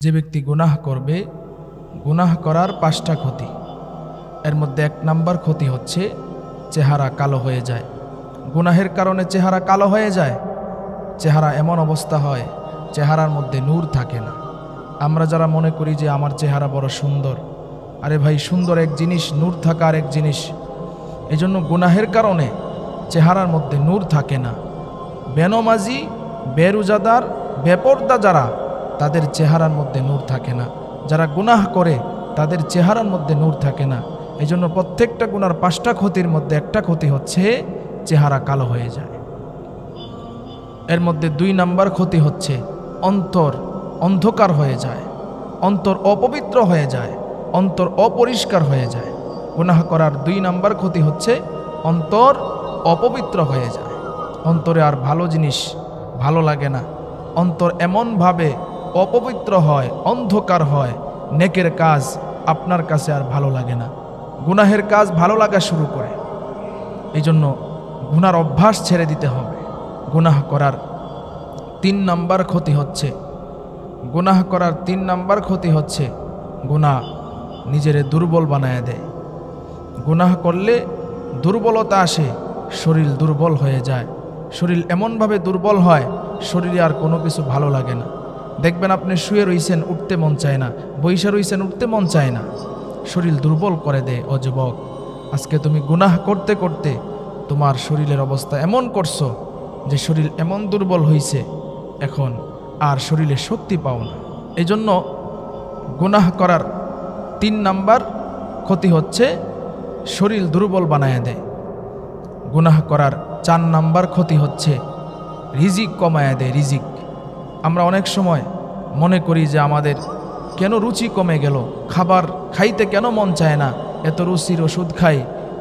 যে ব্যক্তি গুনাহ করবে, গুনাহ করার 5টা ক্ষতি। এর মধ্যে 1 নাম্বার ক্ষতি হচ্ছে চেহারা কালো হয়ে যায়। গুনাহের কারণে চেহারা কালো হয়ে যায়। চেহারা এমন অবস্থা হয়, চেহারার মধ্যে নূর থাকে না। আমরা যারা মনে করি যে আমার চেহারা বড় সুন্দর, আরে ভাই, সুন্দর এক জিনিস, নূর থাকা আর এক জিনিস। এই জন্য গুনাহের কারণে চেহারার মধ্যে নূর থাকে না। বেনমাজি, বেরোজাদার, বেপরদা যারা, তাদের চেহারার মধ্যে নূর থাকে না। যারা গুনাহ করে তাদের চেহারার মধ্যে নূর থাকে না। এই জন্য প্রত্যেকটা গুনার 5টা ক্ষতির মধ্যে একটা ক্ষতি হচ্ছে চেহারা কালো হয়ে যায়। এর মধ্যে 2 নাম্বার ক্ষতি হচ্ছে অন্তর অন্ধকার হয়ে যায়, অন্তর অপবিত্র হয়ে যায়, অন্তর অপরিষ্কার হয়ে যায়। গুনাহ করার 2 নাম্বার ক্ষতি হচ্ছে অন্তর অপবিত্র হয়ে যায়। অন্তরে আর ভালো জিনিস ভালো লাগে না। অন্তর এমনভাবে অপবিত্র হয়, অন্ধকার হয়, নেকের কাজ আপনার কাছে আর ভালো লাগে না, গুনাহের কাজ ভালো লাগা শুরু করে। এই জন্য গুনার অভ্যাস ছেড়ে দিতে হবে। গুনাহ করার 3 নাম্বার ক্ষতি হচ্ছে, গুনাহ করার 3 নাম্বার ক্ষতি হচ্ছে গুনাহ নিজেরে দুর্বল বানায় দেয়। গুনাহ করলে দুর্বলতা আসে, শরীর দুর্বল হয়ে যায়। শরীর এমনভাবে দুর্বল হয়, শরীরে আর কোনো কিছু ভালো লাগে না। দেখবেন আপনি শুয়ে রইছেন, উঠতে মন চায় না, বইসা রইছেন, উঠতে মন চায় না। শরীর দুর্বল করে দেয়। ও যুবক, আজকে তুমি গুনাহ করতে করতে তোমার শরীরের অবস্থা এমন করছো যে শরীর এমন দুর্বল হয়েছে, এখন আর শরীরে শক্তি পাও না। এই জন্য গুনাহ করার 3 নাম্বার ক্ষতি হচ্ছে শরীর দুর্বল বানায় দেয়। গুনাহ করার 4 নাম্বার ক্ষতি হচ্ছে রিজিক কমায় দেয়। রিজিক, আমরা অনেক সময় মনে করি যে আমাদের কেন রুচি কমে গেল, খাবার খাইতে কেন মন চায় না, এত রুচির ওষুধ খাই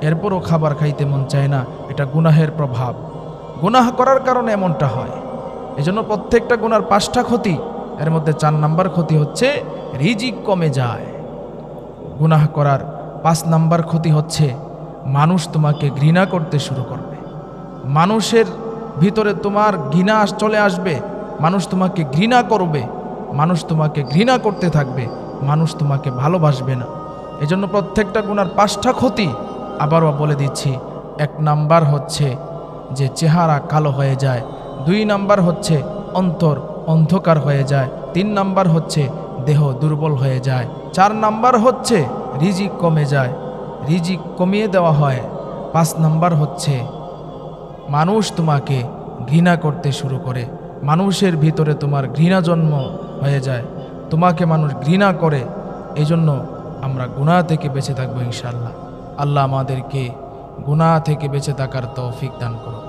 এরপরও খাবার খাইতে মন চায় না। এটা গুনাহের প্রভাব। গুনাহ করার কারণে এমনটা হয়। এজন্য প্রত্যেকটা গুনার 5টা ক্ষতি, এর মধ্যে 4 নাম্বার ক্ষতি হচ্ছে রিজিক কমে যায়। গুনাহ করার 5 নাম্বার ক্ষতি হচ্ছে মানুষ তোমাকে ঘৃণা করতে শুরু করবে। মানুষের ভিতরে তোমার ঘৃণা চলে আসবে, মানুষ তোমাকে ঘৃণা করবে, মানুষ তোমাকে ঘৃণা করতে থাকবে, মানুষ তোমাকে ভালোবাসবে না। এজন্য প্রত্যেকটা গুনার 5টা ক্ষতি আবারও বলে দিচ্ছি। 1 নাম্বার হচ্ছে যে চেহারা কালো হয়ে যায়, 2 নাম্বার হচ্ছে অন্তর অন্ধকার হয়ে যায়, 3 নাম্বার হচ্ছে দেহ দুর্বল হয়ে যায়, 4 নাম্বার হচ্ছে রিজিক কমে যায়, রিজিক কমিয়ে দেওয়া হয়, 5 নাম্বার হচ্ছে মানুষ তোমাকে ঘৃণা করতে শুরু করে। মানুষের ভিতরে তোমার ঘৃণা জন্ম হয়ে যায়, তোমাকে মানুষ ঘৃণা করে। এই জন্য আমরা গুনাহ থেকে বেঁচে থাকবো ইনশাআল্লাহ। আল্লাহ আমাদেরকে গুনাহ থেকে বেঁচে থাকার তৌফিক দান করুন।